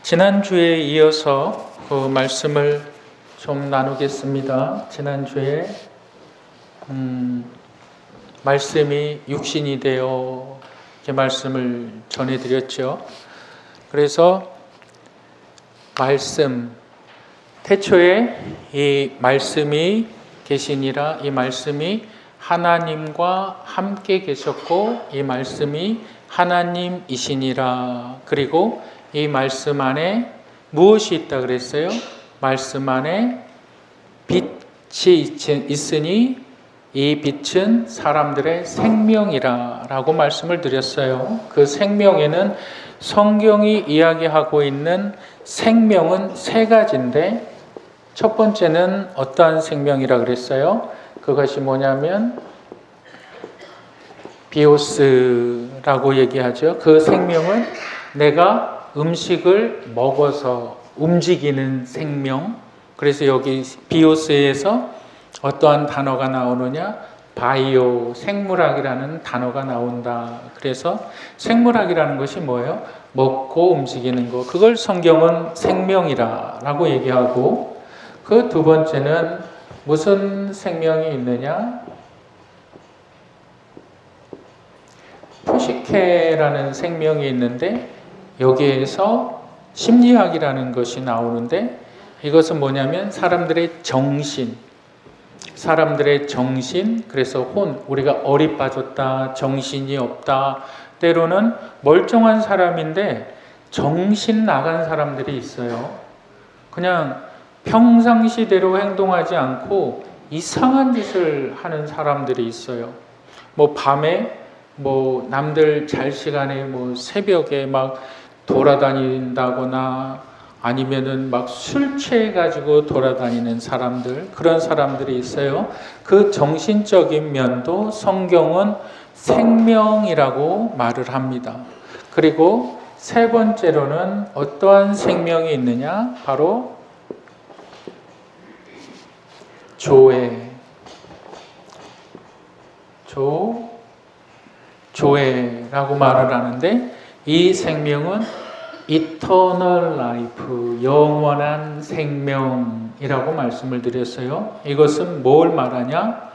지난주에 이어서 그 말씀을 좀 나누겠습니다. 지난주에 말씀이 육신이 되어 이렇게 말씀을 전해드렸죠. 그래서 말씀, 태초에 이 말씀이 계시니라, 이 말씀이 하나님과 함께 계셨고 이 말씀이 하나님이시니라. 그리고 이 말씀 안에 무엇이 있다 그랬어요? 말씀 안에 빛이 있으니 이 빛은 사람들의 생명이라 라고 말씀을 드렸어요. 그 생명에는 성경이 이야기하고 있는 생명은 세 가지인데, 첫 번째는 어떠한 생명이라 그랬어요? 그것이 뭐냐면 비오스라고 얘기하죠. 그 생명은 내가 음식을 먹어서 움직이는 생명. 그래서 여기 비오스에서 어떠한 단어가 나오느냐? 바이오, 생물학이라는 단어가 나온다. 그래서 생물학이라는 것이 뭐예요? 먹고 움직이는 거. 그걸 성경은 생명이라고 얘기하고, 그 두 번째는 무슨 생명이 있느냐? 푸시케라는 생명이 있는데 여기에서 심리학이라는 것이 나오는데, 이것은 뭐냐면 사람들의 정신, 그래서 우리가 어리 빠졌다, 정신이 없다, 때로는 멀쩡한 사람인데 정신 나간 사람들이 있어요. 그냥 평상시대로 행동하지 않고 이상한 짓을 하는 사람들이 있어요. 밤에 남들 잘 시간에 새벽에 막 돌아다닌다거나 아니면은 막 술 취해가지고 돌아다니는 사람들, 그런 사람들이 있어요. 그 정신적인 면도 성경은 생명이라고 말을 합니다. 그리고 세 번째로는 어떠한 생명이 있느냐? 바로 조회라고 말을 하는데, 이 생명은 Eternal Life, 영원한 생명이라고 말씀을 드렸어요. 이것은 뭘 말하냐?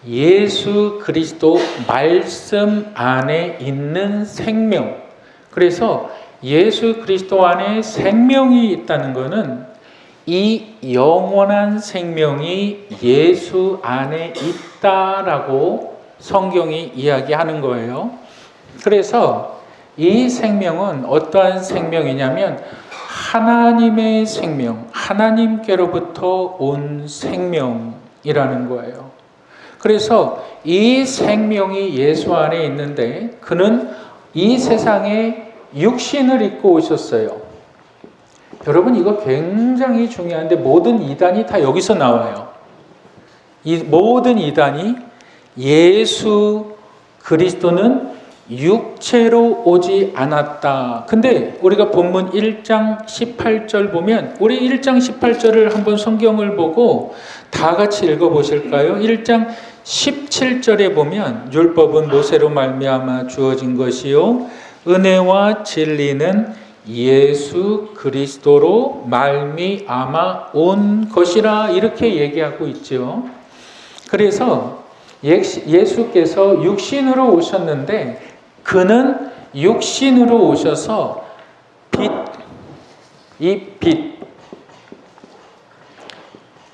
예수 그리스도 말씀 안에 있는 생명. 그래서 예수 그리스도 안에 생명이 있다는 것은 이 영원한 생명이 예수 안에 있다라고 성경이 이야기하는 거예요. 그래서 이 생명은 어떠한 생명이냐면 하나님의 생명, 하나님께로부터 온 생명이라는 거예요. 그래서 이 생명이 예수 안에 있는데 그는 이 세상에 육신을 입고 오셨어요. 여러분, 이거 굉장히 중요한데 모든 이단이 다 여기서 나와요. 이 모든 이단이 예수 그리스도는 육체로 오지 않았다. 근데 우리가 본문 1장 18절 보면, 우리 1장 18절을 한번 성경을 보고 다 같이 읽어보실까요? 1장 17절에 보면 율법은 모세로 말미암아 주어진 것이요 은혜와 진리는 예수 그리스도로 말미암아 온 것이라, 이렇게 얘기하고 있죠. 그래서 예수께서 육신으로 오셨는데 그는 육신으로 오셔서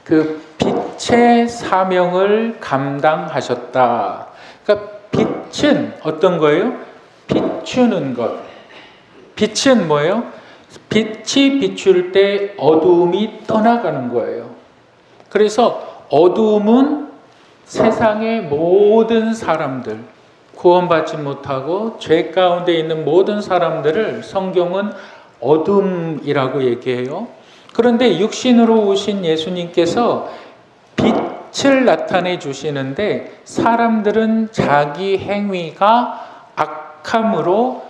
그 빛의 사명을 감당하셨다. 그러니까 빛은 어떤 거예요? 비추는 것. 빛은 뭐예요? 빛이 비출 때 어두움이 떠나가는 거예요. 그래서 어두움은 세상의 모든 사람들, 구원받지 못하고 죄 가운데 있는 모든 사람들을 성경은 어둠이라고 얘기해요. 그런데 육신으로 오신 예수님께서 빛을 나타내 주시는데 사람들은 자기 행위가 악함으로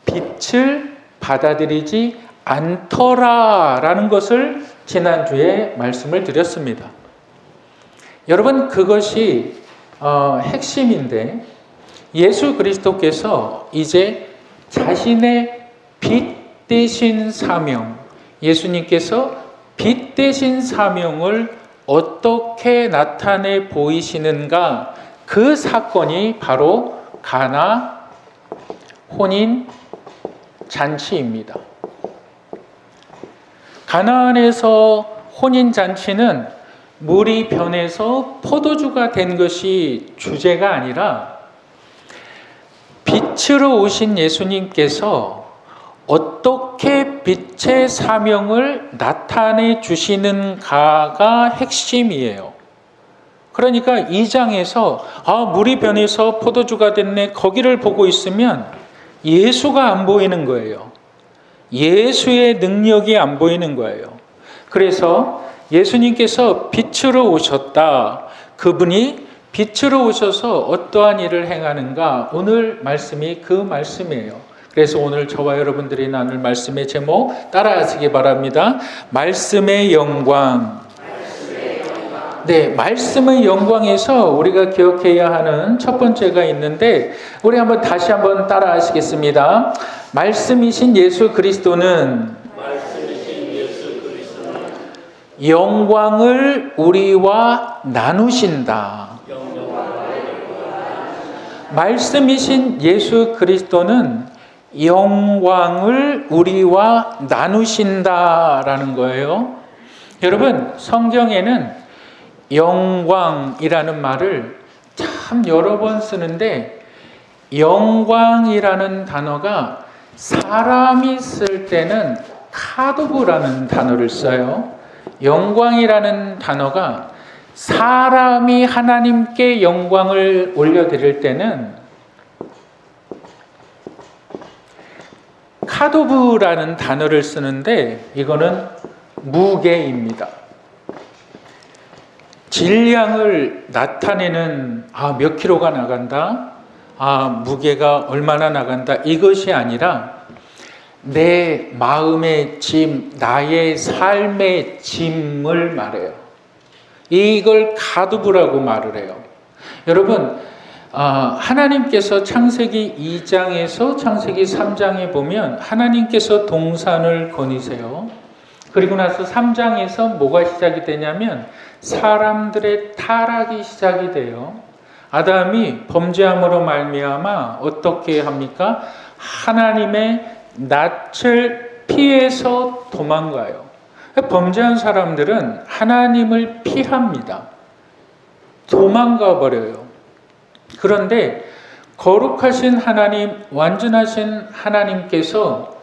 빛을 받아들이지 않더라라는 것을 지난주에 말씀을 드렸습니다. 여러분, 그것이 핵심인데, 예수 그리스도께서 이제 자신의 빛 대신 사명, 예수님께서 빛 대신 사명을 어떻게 나타내 보이시는가, 그 사건이 바로 가나 혼인 잔치입니다. 가나안에서 혼인 잔치는 물이 변해서 포도주가 된 것이 주제가 아니라 빛으로 오신 예수님께서 어떻게 빛의 사명을 나타내 주시는가가 핵심이에요. 그러니까 2장에서 물이 변해서 포도주가 됐네, 거기를 보고 있으면 예수가 안 보이는 거예요. 예수의 능력이 안 보이는 거예요. 그래서 예수님께서 빛으로 오셨다. 그분이 빛으로 오셔서 어떠한 일을 행하는가, 오늘 말씀이 그 말씀이에요. 그래서 오늘 저와 여러분들이 나눌 말씀의 제목 따라하시기 바랍니다. 말씀의 영광. 네, 말씀의 영광에서 우리가 기억해야 하는 첫 번째가 있는데, 우리 다시 한번 따라하시겠습니다. 말씀이신 예수 그리스도는 영광을 우리와 나누신다. 말씀이신 예수 그리스도는 영광을 우리와 나누신다라는 거예요. 여러분, 성경에는 영광이라는 말을 참 여러 번 쓰는데, 영광이라는 단어가 사람이 쓸 때는 카도브라는 단어를 써요. 영광이라는 단어가 사람이 하나님께 영광을 올려드릴 때는 카도브라는 단어를 쓰는데, 이거는 무게입니다. 질량을 나타내는, 몇 킬로가 나간다, 무게가 얼마나 나간다, 이것이 아니라 내 마음의 짐, 나의 삶의 짐을 말해요. 이걸 카두브라고 말을 해요. 여러분, 하나님께서 창세기 2장에서 창세기 3장에 보면 하나님께서 동산을 거니세요. 그리고 나서 3장에서 뭐가 시작이 되냐면 사람들의 타락이 시작이 돼요. 아담이 범죄함으로 말미암아 어떻게 합니까? 하나님의 낯을 피해서 도망가요. 범죄한 사람들은 하나님을 피합니다. 도망가 버려요. 그런데 거룩하신 하나님, 완전하신 하나님께서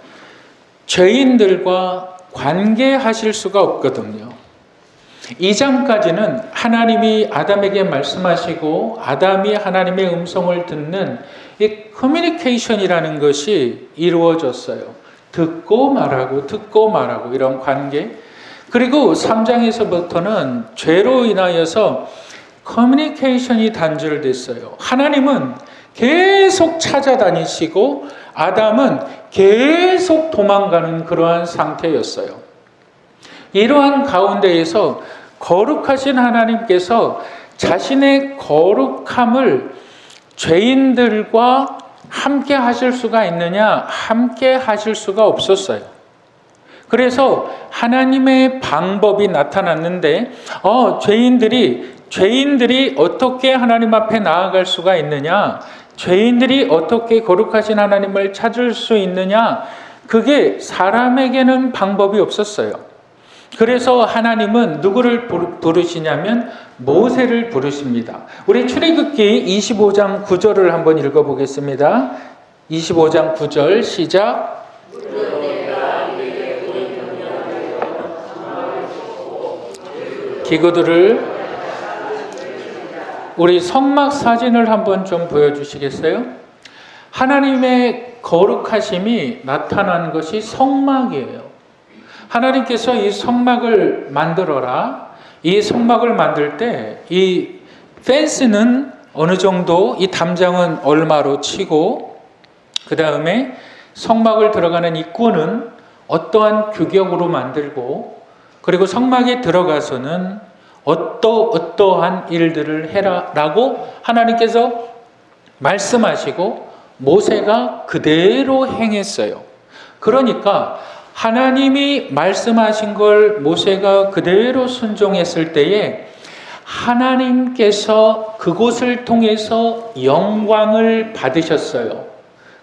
죄인들과 관계하실 수가 없거든요. 2장까지는 하나님이 아담에게 말씀하시고 아담이 하나님의 음성을 듣는 이 커뮤니케이션이라는 것이 이루어졌어요. 듣고 말하고 이런 관계. 그리고 3장에서부터는 죄로 인하여서 커뮤니케이션이 단절됐어요. 하나님은 계속 찾아다니시고 아담은 계속 도망가는 그러한 상태였어요. 이러한 가운데에서 거룩하신 하나님께서 자신의 거룩함을 죄인들과 함께 하실 수가 있느냐? 함께 하실 수가 없었어요. 그래서 하나님의 방법이 나타났는데 죄인들이 어떻게 하나님 앞에 나아갈 수가 있느냐? 죄인들이 어떻게 거룩하신 하나님을 찾을 수 있느냐? 그게 사람에게는 방법이 없었어요. 그래서 하나님은 누구를 부르시냐면 모세를 부르십니다. 우리 출애굽기 25장 9절을 한번 읽어보겠습니다. 25장 9절 시작. 기구들을, 우리 성막 사진을 한번 좀 보여주시겠어요? 하나님의 거룩하심이 나타난 것이 성막이에요. 하나님께서 이 성막을 만들어라. 이 성막을 만들 때 이 펜스는 어느 정도, 이 담장은 얼마로 치고, 그 다음에 성막을 들어가는 입구는 어떠한 규격으로 만들고, 그리고 성막에 들어가서는 어떠한 일들을 해라 라고 하나님께서 말씀하시고 모세가 그대로 행했어요. 그러니까 하나님이 말씀하신 걸 모세가 그대로 순종했을 때에 하나님께서 그곳을 통해서 영광을 받으셨어요.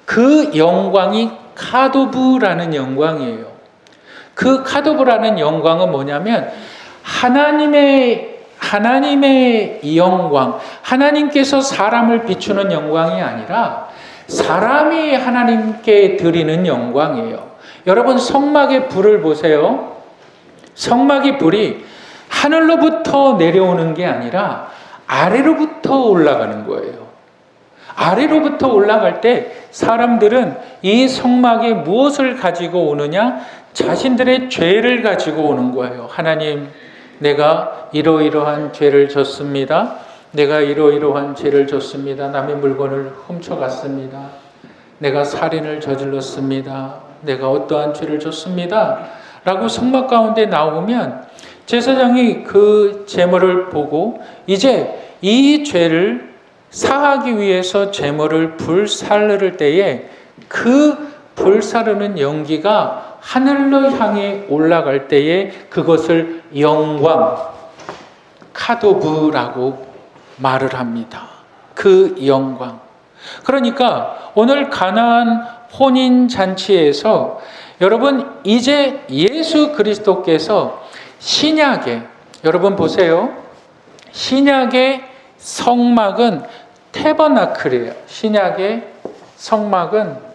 그 영광이 카도브라는 영광이에요. 그 카도브라는 영광은 뭐냐면 하나님의 영광, 하나님께서 사람을 비추는 영광이 아니라 사람이 하나님께 드리는 영광이에요. 여러분, 성막의 불을 보세요. 성막의 불이 하늘로부터 내려오는 게 아니라 아래로부터 올라가는 거예요. 아래로부터 올라갈 때 사람들은 이 성막에 무엇을 가지고 오느냐? 자신들의 죄를 가지고 오는 거예요. 하나님, 내가 이러이러한 죄를 졌습니다. 내가 이러이러한 죄를 졌습니다. 남의 물건을 훔쳐갔습니다. 내가 살인을 저질렀습니다. 내가 어떠한 죄를 졌습니다. 라고 성막 가운데 나오면 제사장이 그 제물을 보고 이제 이 죄를 사하기 위해서 제물을 불사르를 때에 그 불사르는 연기가 하늘로 향해 올라갈 때에 그것을 영광, 카도브라고 말을 합니다. 그 영광. 그러니까 오늘 가나안 혼인잔치에서 여러분 이제 예수 그리스도께서 신약에, 여러분 보세요. 신약의 성막은 태버나클이에요. 신약의 성막은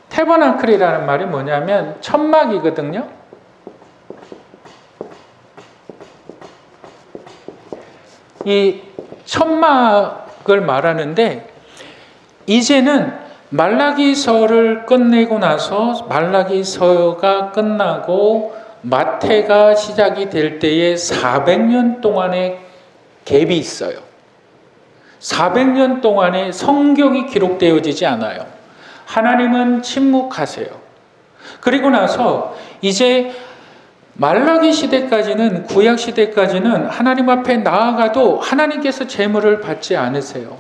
태버나클이라는 말이 뭐냐면 천막이거든요. 이 천막을 말하는데 이제는 말라기서를 끝내고 나서 말라기서가 끝나고 마태가 시작이 될 때에 400년 동안의 갭이 있어요. 400년 동안에 성경이 기록되어지지 않아요. 하나님은 침묵하세요. 그리고 나서 이제 말라기 시대까지는, 구약 시대까지는 하나님 앞에 나아가도 하나님께서 제물을 받지 않으세요.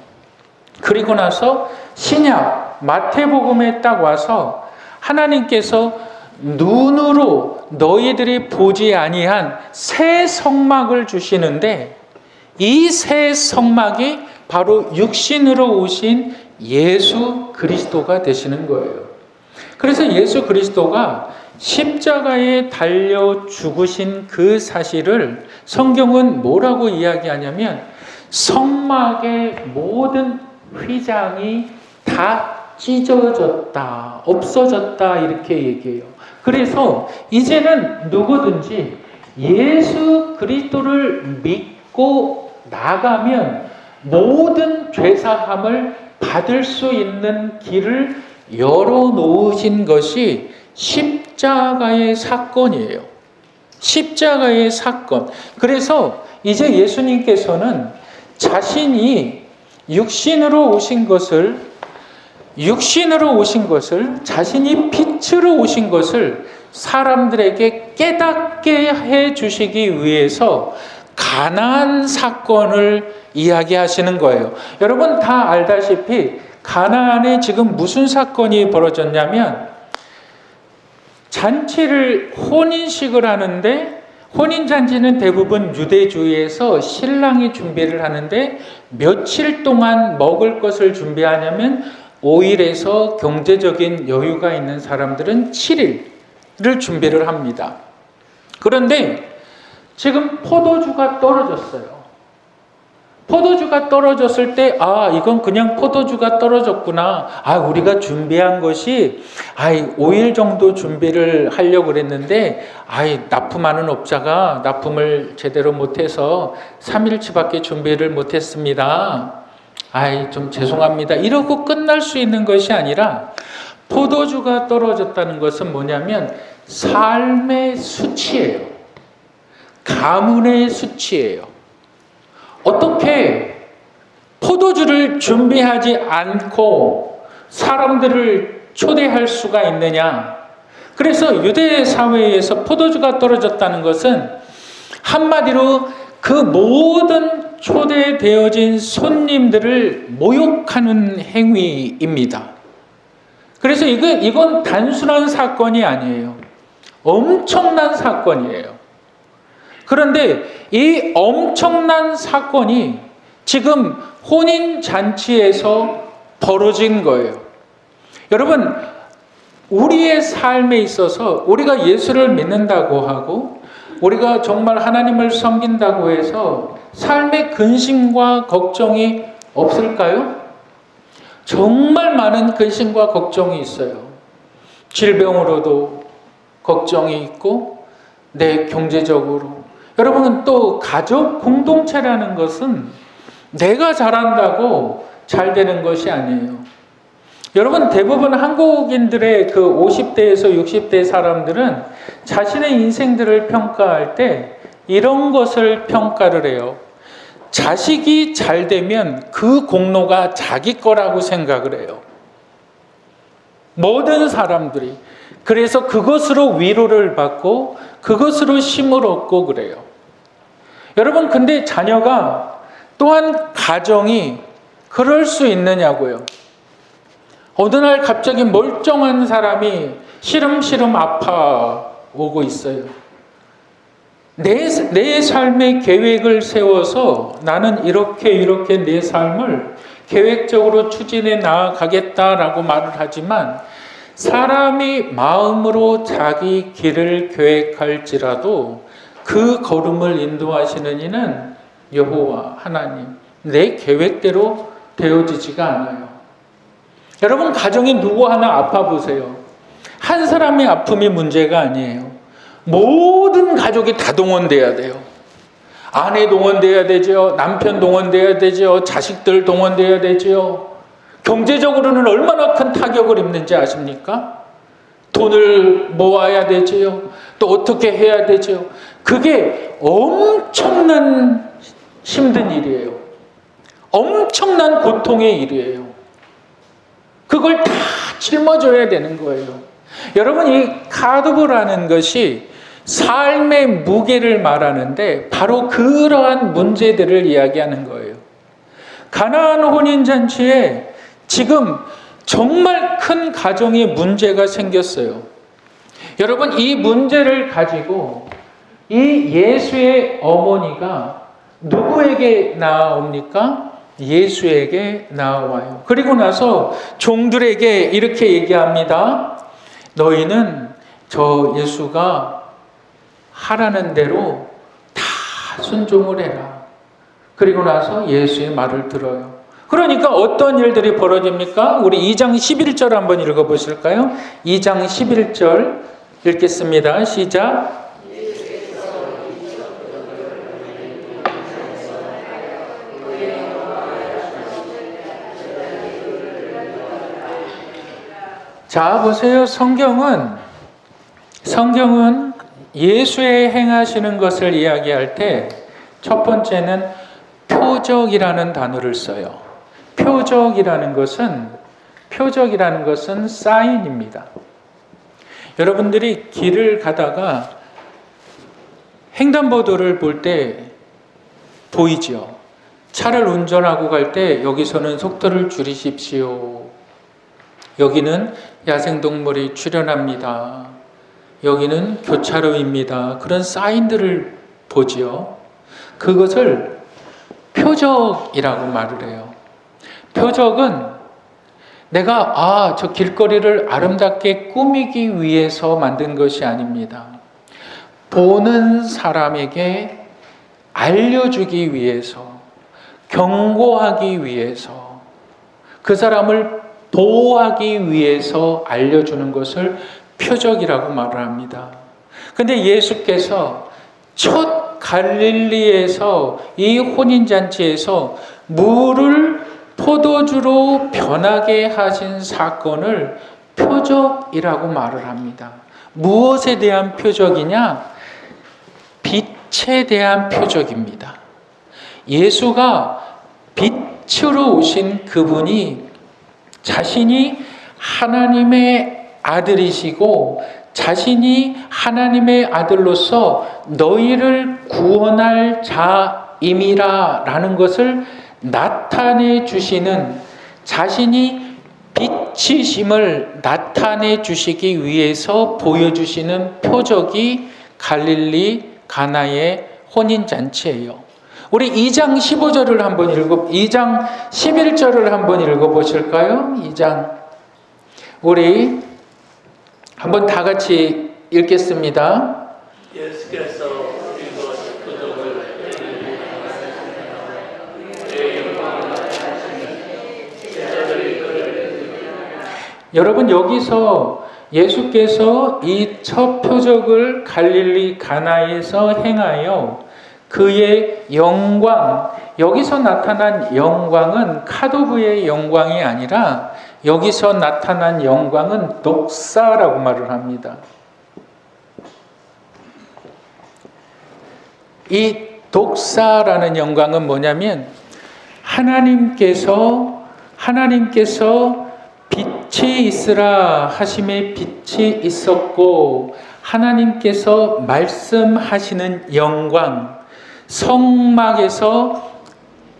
그리고 나서 신약 마태복음에 딱 와서 하나님께서 눈으로 너희들이 보지 아니한 새 성막을 주시는데 이 새 성막이 바로 육신으로 오신 예수 그리스도가 되시는 거예요. 그래서 예수 그리스도가 십자가에 달려 죽으신 그 사실을 성경은 뭐라고 이야기하냐면 성막의 모든 휘장이 다 찢어졌다, 없어졌다 이렇게 얘기해요. 그래서 이제는 누구든지 예수 그리스도를 믿고 나가면 모든 죄사함을 받을 수 있는 길을 열어놓으신 것이 십자가의 사건이에요. 십자가의 사건. 그래서 이제 예수님께서는 자신이 육신으로 오신 것을, 자신이 빛으로 오신 것을 사람들에게 깨닫게 해 주시기 위해서 가나안 사건을 이야기하시는 거예요. 여러분 다 알다시피 가나안에 지금 무슨 사건이 벌어졌냐면 잔치를, 혼인식을 하는데, 혼인잔치는 대부분 유대주의에서 신랑이 준비를 하는데 며칠 동안 먹을 것을 준비하냐면 5일에서 경제적인 여유가 있는 사람들은 7일을 준비를 합니다. 그런데 지금 포도주가 떨어졌어요. 포도주가 떨어졌을 때, 이건 그냥 포도주가 떨어졌구나. 우리가 준비한 것이, 5일 정도 준비를 하려고 그랬는데, 납품하는 업자가 납품을 제대로 못해서 3일치밖에 준비를 못했습니다. 좀 죄송합니다. 이러고 끝날 수 있는 것이 아니라, 포도주가 떨어졌다는 것은 뭐냐면, 삶의 수치예요. 가문의 수치예요. 어떻게 포도주를 준비하지 않고 사람들을 초대할 수가 있느냐? 그래서 유대 사회에서 포도주가 떨어졌다는 것은 한마디로 그 모든 초대되어진 손님들을 모욕하는 행위입니다. 그래서 이건 단순한 사건이 아니에요. 엄청난 사건이에요. 그런데 이 엄청난 사건이 지금 혼인잔치에서 벌어진 거예요. 여러분, 우리의 삶에 있어서 우리가 예수를 믿는다고 하고 우리가 정말 하나님을 섬긴다고 해서 삶의 근심과 걱정이 없을까요? 정말 많은 근심과 걱정이 있어요. 질병으로도 걱정이 있고, 내 경제적으로. 여러분, 또 가족 공동체라는 것은 내가 잘한다고 잘 되는 것이 아니에요. 여러분, 대부분 한국인들의 그 50대에서 60대 사람들은 자신의 인생들을 평가할 때 이런 것을 평가를 해요. 자식이 잘 되면 그 공로가 자기 거라고 생각을 해요. 모든 사람들이. 그래서 그것으로 위로를 받고 그것으로 힘을 얻고 그래요. 여러분, 근데 자녀가 또한 가정이 그럴 수 있느냐고요. 어느 날 갑자기 멀쩡한 사람이 시름시름 아파오고 있어요. 내 삶의 계획을 세워서 나는 이렇게 내 삶을 계획적으로 추진해 나아가겠다라고 말을 하지만 사람이 마음으로 자기 길을 계획할지라도 그 걸음을 인도하시는 이는 여호와 하나님, 내 계획대로 되어지지가 않아요. 여러분, 가정이 누구 하나 아파 보세요. 한 사람의 아픔이 문제가 아니에요. 모든 가족이 다 동원돼야 돼요. 아내 동원돼야 되죠. 남편 동원돼야 되죠. 자식들 동원돼야 되죠. 경제적으로는 얼마나 큰 타격을 입는지 아십니까? 돈을 모아야 되지요. 또 어떻게 해야 되죠. 그게 엄청난 힘든 일이에요. 엄청난 고통의 일이에요. 그걸 다 짊어져야 되는 거예요. 여러분, 이 카드보라는 것이 삶의 무게를 말하는데 바로 그러한 문제들을 이야기하는 거예요. 가나안 혼인잔치에 지금 정말 큰 가정의 문제가 생겼어요. 여러분, 이 문제를 가지고 이 예수의 어머니가 누구에게 나옵니까? 예수에게 나와요. 그리고 나서 종들에게 이렇게 얘기합니다. 너희는 저 예수가 하라는 대로 다 순종을 해라. 그리고 나서 예수의 말을 들어요. 그러니까 어떤 일들이 벌어집니까? 우리 2장 11절 한번 읽어보실까요? 2장 11절 읽겠습니다. 시작. 자, 보세요. 성경은 예수의 행하시는 것을 이야기할 때 첫 번째는 표적이라는 단어를 써요. 표적이라는 것은 사인입니다. 여러분들이 길을 가다가 횡단보도를 볼 때 보이죠? 차를 운전하고 갈 때 여기서는 속도를 줄이십시오. 여기는 야생동물이 출현합니다. 여기는 교차로입니다. 그런 사인들을 보지요. 그것을 표적이라고 말을 해요. 표적은 내가 저 길거리를 아름답게 꾸미기 위해서 만든 것이 아닙니다. 보는 사람에게 알려주기 위해서, 경고하기 위해서, 그 사람을 보호하기 위해서 알려주는 것을 표적이라고 말을 합니다. 근데 예수께서 첫 갈릴리에서 이 혼인잔치에서 물을 포도주로 변하게 하신 사건을 표적이라고 말을 합니다. 무엇에 대한 표적이냐? 빛에 대한 표적입니다. 예수가 빛으로 오신 그분이 자신이 하나님의 아들이시고 자신이 하나님의 아들로서 너희를 구원할 자임이라 라는 것을 나타내 주시는, 자신이 빛이심을 나타내 주시기 위해서 보여주시는 표적이 갈릴리 가나의 혼인잔치예요. 우리 2장 15절을 한번 2장 11절을 한번 읽어보실까요? 2장 우리 한번 다 같이 읽겠습니다. 예수께서 이곳 표적을 여러분, 여기서 예수께서 이 첫 표적을 갈릴리 가나에서 행하여 그의 영광, 여기서 나타난 영광은 카도브의 영광이 아니라 여기서 나타난 영광은 독사라고 말을 합니다. 이 독사라는 영광은 뭐냐면 하나님께서 빛이 있으라 하심에 빛이 있었고 하나님께서 말씀하시는 영광, 성막에서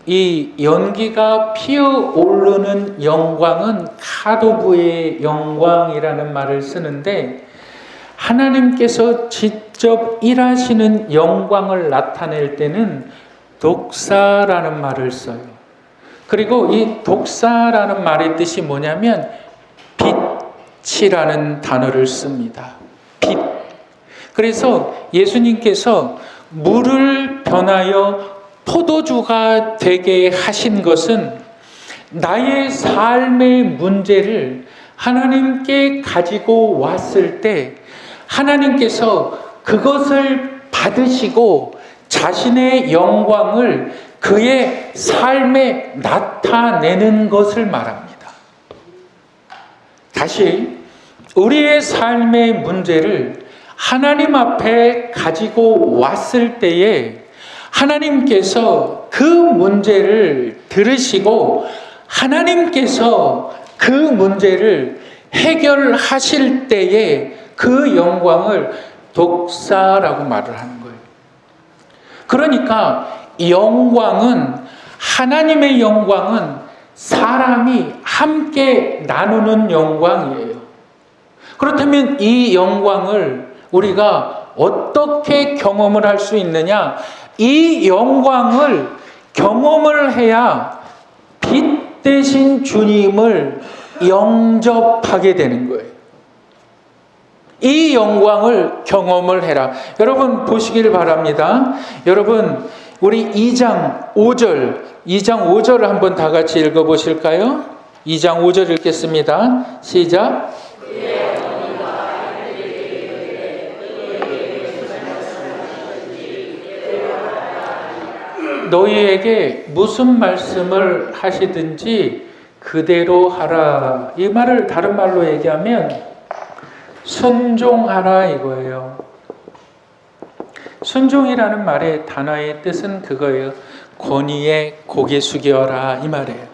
이 연기가 피어오르는 영광은 카도브의 영광이라는 말을 쓰는데 하나님께서 직접 일하시는 영광을 나타낼 때는 독사라는 말을 써요. 그리고 이 독사라는 말의 뜻이 뭐냐면 빛이라는 단어를 씁니다. 빛. 그래서 예수님께서 물을 변하여 포도주가 되게 하신 것은 나의 삶의 문제를 하나님께 가지고 왔을 때 하나님께서 그것을 받으시고 자신의 영광을 그의 삶에 나타내는 것을 말합니다. 다시 우리의 삶의 문제를 하나님 앞에 가지고 왔을 때에 하나님께서 그 문제를 들으시고 하나님께서 그 문제를 해결하실 때에 그 영광을 독사라고 말을 하는 거예요. 그러니까 하나님의 영광은 사람이 함께 나누는 영광이에요. 그렇다면 이 영광을 우리가 어떻게 경험을 할 수 있느냐? 이 영광을 경험을 해야 빛 대신 주님을 영접하게 되는 거예요. 이 영광을 경험을 해라. 여러분 보시길 바랍니다. 여러분 우리 2장 5절을 한번 다 같이 읽어보실까요? 2장 5절 읽겠습니다. 시작. 너희에게 무슨 말씀을 하시든지 그대로 하라. 이 말을 다른 말로 얘기하면 순종하라 이거예요. 순종이라는 말의 단어의 뜻은 그거예요. 권위에 고개 숙여라 이 말이에요.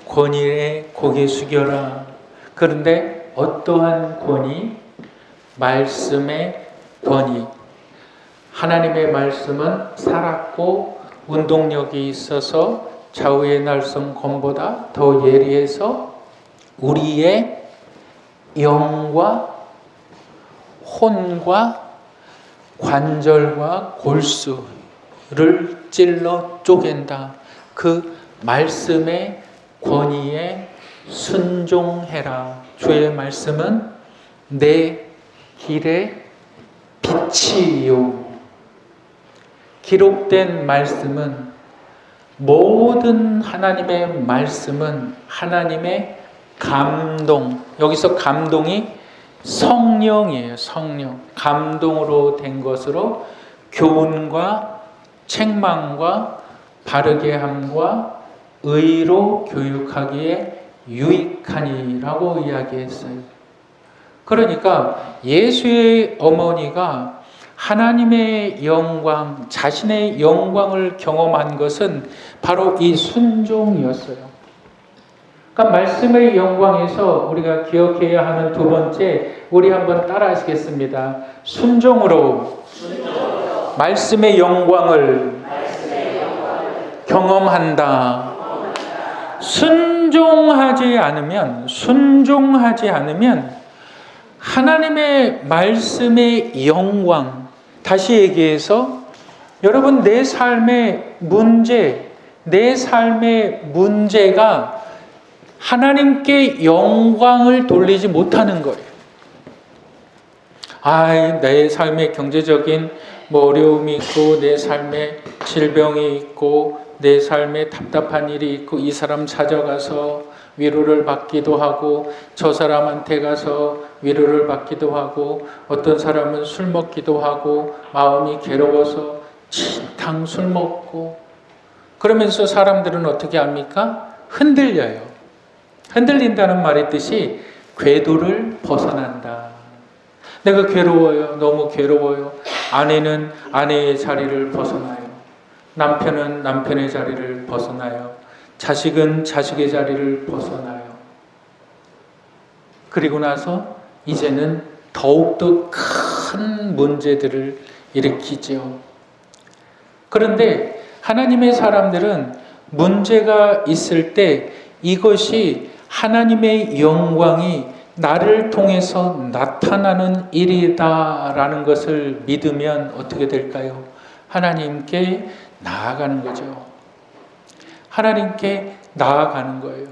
권위에 고개 숙여라. 그런데 어떠한 권위? 말씀의 권위. 하나님의 말씀은 살았고 운동력이 있어서 좌우의 날선 검보다 더 예리해서 우리의 영과 혼과 관절과 골수를 찔러 쪼갠다. 그 말씀의 권위에 순종해라. 주의 말씀은 내 길의 빛이요. 기록된 말씀은 모든 하나님의 말씀은 하나님의 감동. 여기서 감동이 성령이에요. 성령. 감동으로 된 것으로 교훈과 책망과 바르게 함과 의로 교육하기에 유익하니라고 이야기했어요. 그러니까 예수의 어머니가 하나님의 영광, 자신의 영광을 경험한 것은 바로 이 순종이었어요. 그러니까 말씀의 영광에서 우리가 기억해야 하는 두 번째, 우리 한번 따라 하시겠습니다. 순종으로 말씀의 영광을 경험한다. 순종하지 않으면 하나님의 말씀의 영광, 다시 얘기해서 여러분 내 삶의 문제가 하나님께 영광을 돌리지 못하는 거예요. 내 삶에 경제적인 어려움이 있고, 내 삶에 질병이 있고, 내 삶에 답답한 일이 있고, 이 사람 찾아가서 위로를 받기도 하고, 저 사람한테 가서 위로를 받기도 하고, 어떤 사람은 술 먹기도 하고, 마음이 괴로워서 진탕 술 먹고, 그러면서 사람들은 어떻게 합니까? 흔들려요. 흔들린다는 말의 뜻이 궤도를 벗어난다. 내가 괴로워요. 너무 괴로워요. 아내는 아내의 자리를 벗어나요. 남편은 남편의 자리를 벗어나요. 자식은 자식의 자리를 벗어나요. 그리고 나서 이제는 더욱더 큰 문제들을 일으키죠. 그런데 하나님의 사람들은 문제가 있을 때 이것이 하나님의 영광이 나를 통해서 나타나는 일이다라는 것을 믿으면 어떻게 될까요? 하나님께 나아가는 거죠. 하나님께 나아가는 거예요.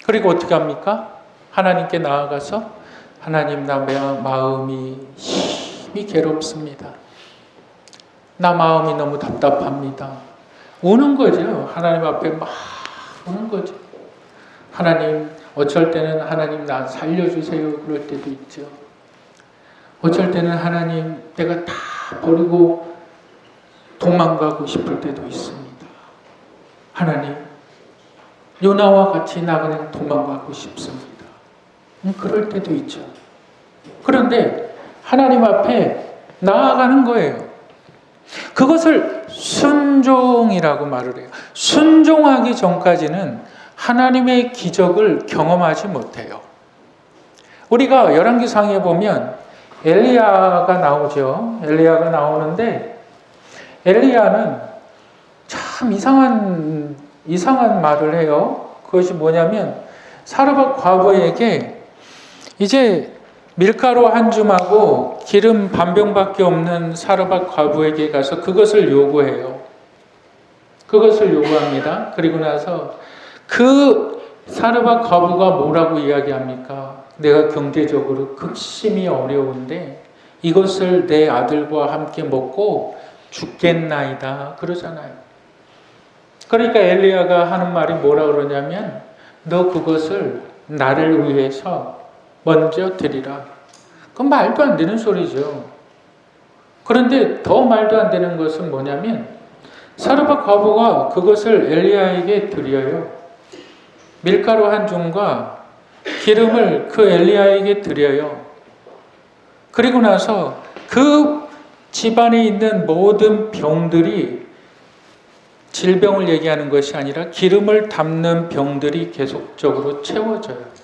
그리고 어떻게 합니까? 하나님께 나아가서 하나님, 나 마음이 힘이 괴롭습니다. 나 마음이 너무 답답합니다. 우는 거죠. 하나님 앞에 막 우는 거죠. 하나님, 어쩔 때는 하나님 나 살려주세요 그럴 때도 있죠. 어쩔 때는 하나님 내가 다 버리고 도망가고 싶을 때도 있습니다. 하나님, 요나와 같이 나 그냥 도망가고 싶습니다. 그럴 때도 있죠. 그런데 하나님 앞에 나아가는 거예요. 그것을 순종이라고 말을 해요. 순종하기 전까지는 하나님의 기적을 경험하지 못해요. 우리가 열왕기상에 보면 엘리야가 나오죠. 엘리야가 나오는데 엘리야는 참 이상한 말을 해요. 그것이 뭐냐면 사르밧 과부에게 이제 밀가루 한 줌하고 기름 반 병밖에 없는 사르밧 과부에게 가서 그것을 요구해요. 그것을 요구합니다. 그리고 나서 그 사르밧 과부가 뭐라고 이야기합니까? 내가 경제적으로 극심히 어려운데 이것을 내 아들과 함께 먹고 죽겠나이다 그러잖아요. 그러니까 엘리야가 하는 말이 뭐라 그러냐면 너 그것을 나를 위해서 먼저 드리라. 그건 말도 안 되는 소리죠. 그런데 더 말도 안 되는 것은 뭐냐면 사르밧 과부가 그것을 엘리야에게 드려요. 밀가루 한 줌과 기름을 그 엘리야에게 드려요. 그리고 나서 그 집안에 있는 모든 병들이 질병을 얘기하는 것이 아니라 기름을 담는 병들이 계속적으로 채워져요.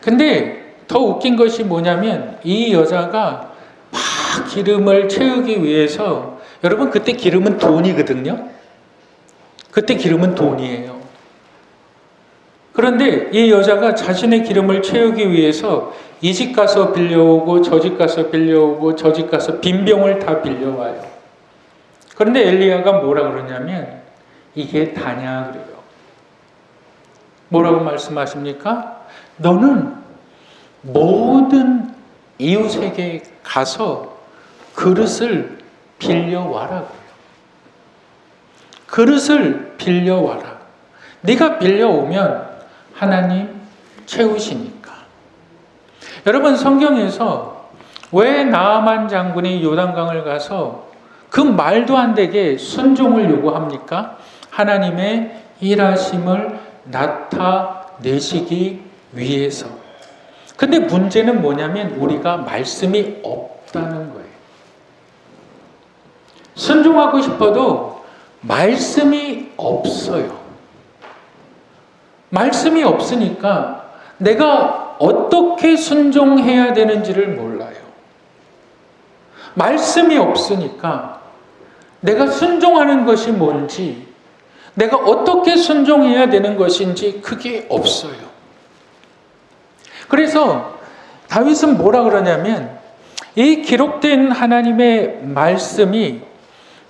근데 더 웃긴 것이 뭐냐면 이 여자가 막 기름을 채우기 위해서, 여러분 그때 기름은 돈이거든요. 그때 기름은 돈이에요. 그런데 이 여자가 자신의 기름을 채우기 위해서 이 집 가서 빌려오고 저 집 가서 빌려오고 저 집 가서 빈병을 다 빌려와요. 그런데 엘리야가 뭐라 그러냐면 이게 다냐 그래요. 뭐라고 말씀하십니까? 너는 모든 이웃에게 가서 그릇을 빌려와라 그래요. 그릇을 빌려와라. 네가 빌려오면 하나님 채우시니까. 여러분 성경에서 왜 나아만 장군이 요단강을 가서 그 말도 안 되게 순종을 요구합니까? 하나님의 일하심을 나타내시기 위해서. 근데 문제는 뭐냐면 우리가 말씀이 없다는 거예요. 순종하고 싶어도 말씀이 없어요. 말씀이 없으니까 내가 어떻게 순종해야 되는지를 몰라요. 말씀이 없으니까 내가 순종하는 것이 뭔지, 내가 어떻게 순종해야 되는 것인지 그게 없어요. 그래서 다윗은 뭐라 그러냐면 이 기록된 하나님의 말씀이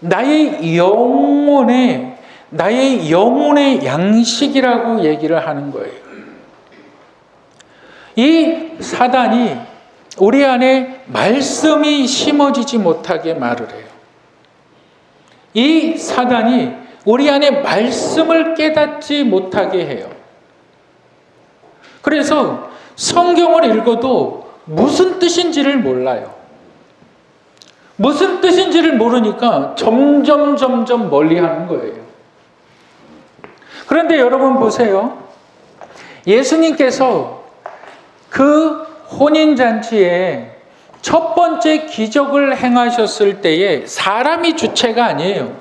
나의 영혼의 양식이라고 얘기를 하는 거예요. 이 사단이 우리 안에 말씀이 심어지지 못하게 말을 해요. 이 사단이 우리 안에 말씀을 깨닫지 못하게 해요. 그래서 성경을 읽어도 무슨 뜻인지를 몰라요. 무슨 뜻인지를 모르니까 점점 멀리하는 거예요. 그런데 여러분 보세요. 예수님께서 그 혼인잔치에 첫 번째 기적을 행하셨을 때에 사람이 주체가 아니에요.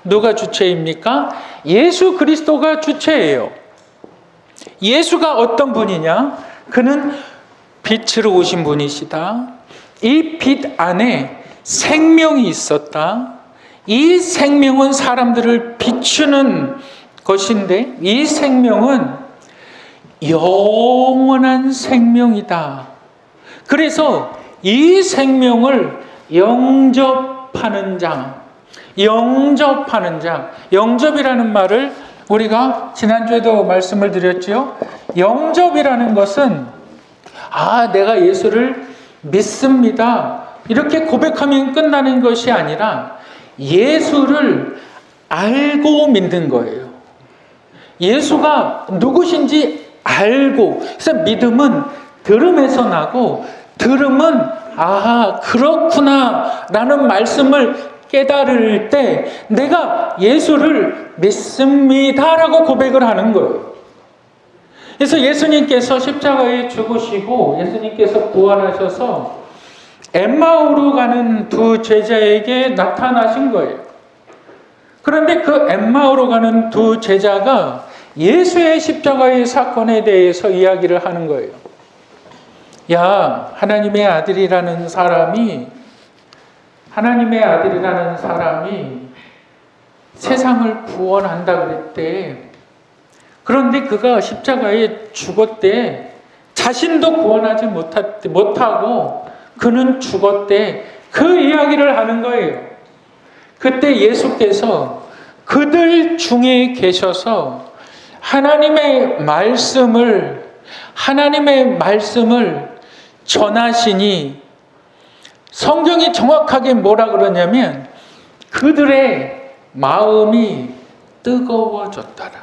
누가 주체입니까? 예수 그리스도가 주체예요. 예수가 어떤 분이냐? 그는 빛으로 오신 분이시다. 이 빛 안에 생명이 있었다. 이 생명은 사람들을 비추는 것인데 이 생명은 영원한 생명이다. 그래서 이 생명을 영접하는 자, 영접이라는 말을 우리가 지난주에도 말씀을 드렸죠. 영접이라는 것은 내가 예수를 믿습니다. 이렇게 고백하면 끝나는 것이 아니라 예수를 알고 믿는 거예요. 예수가 누구신지 알고. 그래서 믿음은 들음에서 나고 들음은 그렇구나 라는 말씀을 깨달을 때 내가 예수를 믿습니다라고 고백을 하는 거예요. 그래서 예수님께서 십자가에 죽으시고 예수님께서 부활하셔서 엠마오로 가는 두 제자에게 나타나신 거예요. 그런데 그 엠마오로 가는 두 제자가 예수의 십자가의 사건에 대해서 이야기를 하는 거예요. 야, 하나님의 아들이라는 사람이 세상을 구원한다 그랬대. 그런데 그가 십자가에 죽었대. 자신도 구원하지 못하고 그는 죽었대. 그 이야기를 하는 거예요. 그때 예수께서 그들 중에 계셔서 하나님의 말씀을 전하시니 성경이 정확하게 뭐라 그러냐면 그들의 마음이 뜨거워졌더라.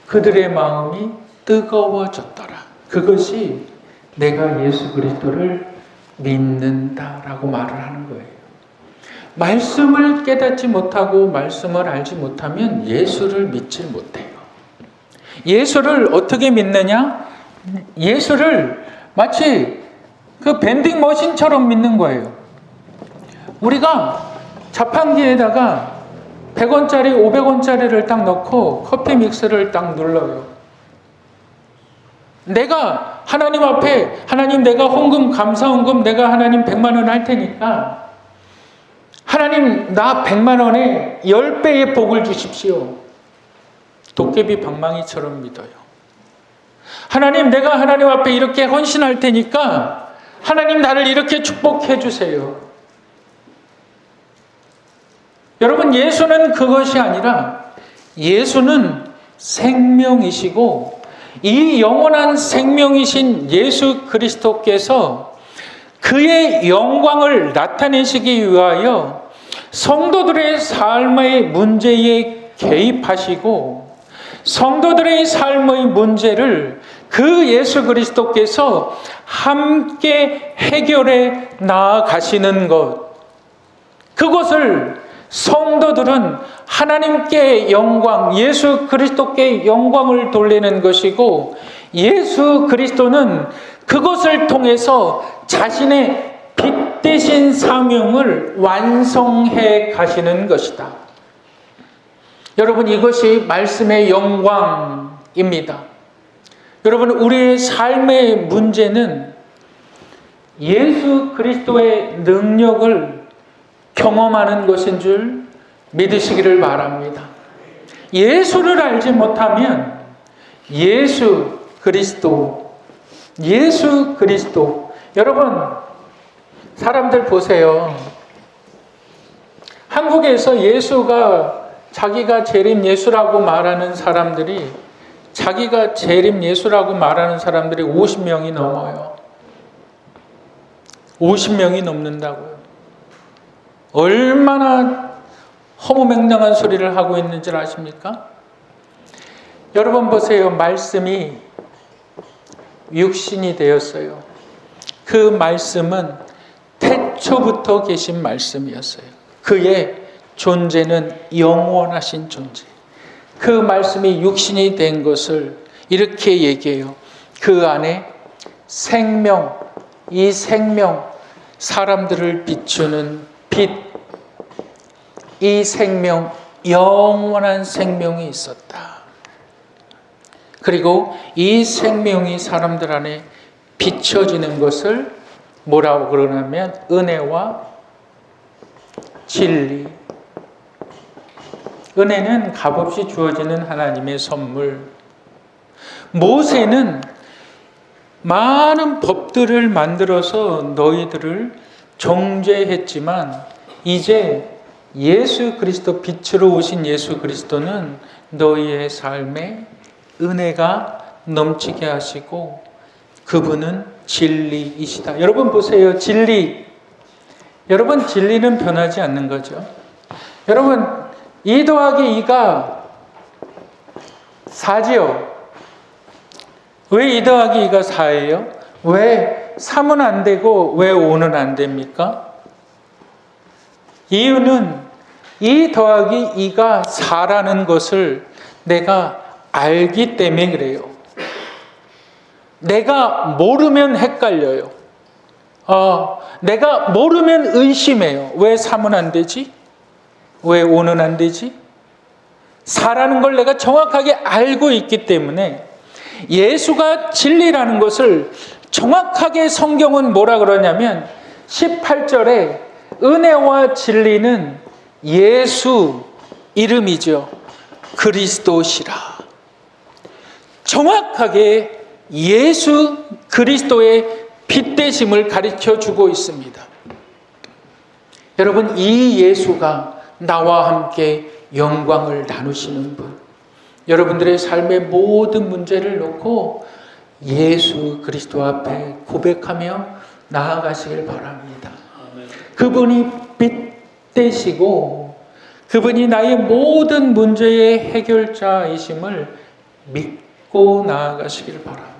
그들의 마음이 뜨거워졌더라. 그것이 내가 예수 그리스도를 믿는다라고 말을 하는 거예요. 말씀을 깨닫지 못하고 말씀을 알지 못하면 예수를 믿지 못해요. 예수를 어떻게 믿느냐? 예수를 마치 그 밴딩 머신처럼 믿는 거예요. 우리가 자판기에다가 100원짜리, 500원짜리를 딱 넣고 커피 믹스를 딱 눌러요. 내가 하나님 앞에 하나님 내가 헌금 감사헌금 내가 하나님 100만 원 할 테니까 하나님 나 100만 원에 10배의 복을 주십시오. 도깨비 방망이처럼 믿어요. 하나님 내가 하나님 앞에 이렇게 헌신할 테니까 하나님 나를 이렇게 축복해 주세요. 여러분 예수는 그것이 아니라 예수는 생명이시고 이 영원한 생명이신 예수 그리스도께서 그의 영광을 나타내시기 위하여 성도들의 삶의 문제에 개입하시고 성도들의 삶의 문제를 그 예수 그리스도께서 함께 해결해 나아가시는 것, 그것을 성도들은 하나님께 영광, 예수 그리스도께 영광을 돌리는 것이고 예수 그리스도는 그것을 통해서 자신의 빛 대신 사명을 완성해 가시는 것이다. 여러분 이것이 말씀의 영광입니다. 여러분 우리의 삶의 문제는 예수 그리스도의 능력을 경험하는 것인 줄 믿으시기를 바랍니다. 예수를 알지 못하면 예수 그리스도, 여러분 사람들 보세요. 한국에서 예수가 자기가 재림 예수라고 말하는 사람들이 50명이 넘어요. 50명이 넘는다고요. 얼마나 허무맹랑한 소리를 하고 있는지 아십니까? 여러분 보세요. 말씀이 육신이 되었어요. 그 말씀은 태초부터 계신 말씀이었어요. 그의 존재는 영원하신 존재. 그 말씀이 육신이 된 것을 이렇게 얘기해요. 그 안에 생명, 이 생명, 사람들을 비추는 빛, 이 생명, 영원한 생명이 있었다. 그리고 이 생명이 사람들 안에 비춰지는 것을 뭐라고 그러냐면 은혜와 진리. 은혜는 값없이 주어지는 하나님의 선물. 모세는 많은 법들을 만들어서 너희들을 정죄했지만 이제 예수 그리스도, 빛으로 오신 예수 그리스도는 너희의 삶에 은혜가 넘치게 하시고 그분은 진리이시다. 여러분 보세요. 진리. 여러분 진리는 변하지 않는 거죠. 여러분 2 더하기 2가 4지요. 왜 2 더하기 2가 4예요? 왜 3은 안 되고 왜 5는 안 됩니까? 이유는 2 더하기 2가 4라는 것을 내가 알기 때문에 그래요. 내가 모르면 헷갈려요. 내가 모르면 의심해요. 왜 3은 안 되지? 왜 5는 안 되지? 4라는 걸 내가 정확하게 알고 있기 때문에 예수가 진리라는 것을 정확하게 성경은 뭐라 그러냐면 18절에 은혜와 진리는 예수 이름이죠. 그리스도시라. 정확하게 예수 그리스도의 빛되심을 가르쳐 주고 있습니다. 여러분 이 예수가 나와 함께 영광을 나누시는 분. 여러분들의 삶의 모든 문제를 놓고 예수 그리스도 앞에 고백하며 나아가시길 바랍니다. 그분이 빛 되시고 그분이 나의 모든 문제의 해결자이심을 믿고 나아가시길 바랍니다.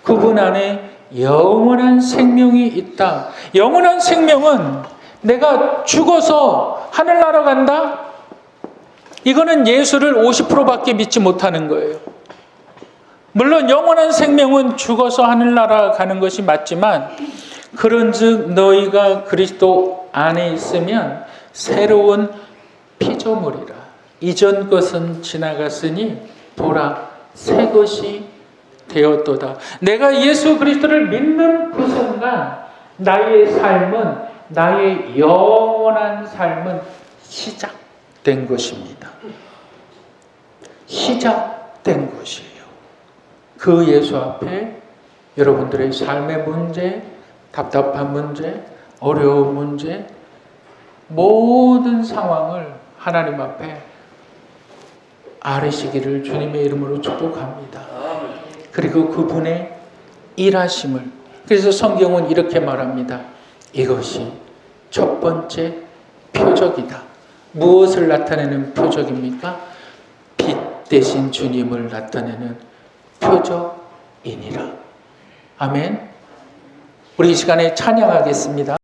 그분 안에 영원한 생명이 있다. 영원한 생명은 내가 죽어서 하늘나라 간다? 이거는 예수를 50%밖에 믿지 못하는 거예요. 물론 영원한 생명은 죽어서 하늘나라 가는 것이 맞지만 그런즉 너희가 그리스도 안에 있으면 새로운 피조물이라. 이전 것은 지나갔으니 보라 새 것이 되었도다. 내가 예수 그리스도를 믿는 그 순간 나의 삶은, 나의 영원한 삶은 시작된 것입니다. 시작된 것이에요. 그 예수 앞에 여러분들의 삶의 문제, 답답한 문제, 어려운 문제, 모든 상황을 하나님 앞에 아뢰시기를 주님의 이름으로 축복합니다. 그리고 그분의 일하심을, 그래서 성경은 이렇게 말합니다. 이것이 첫 번째 표적이다. 무엇을 나타내는 표적입니까? 빛 대신 주님을 나타내는 표적이니라. 아멘. 우리 이 시간에 찬양하겠습니다.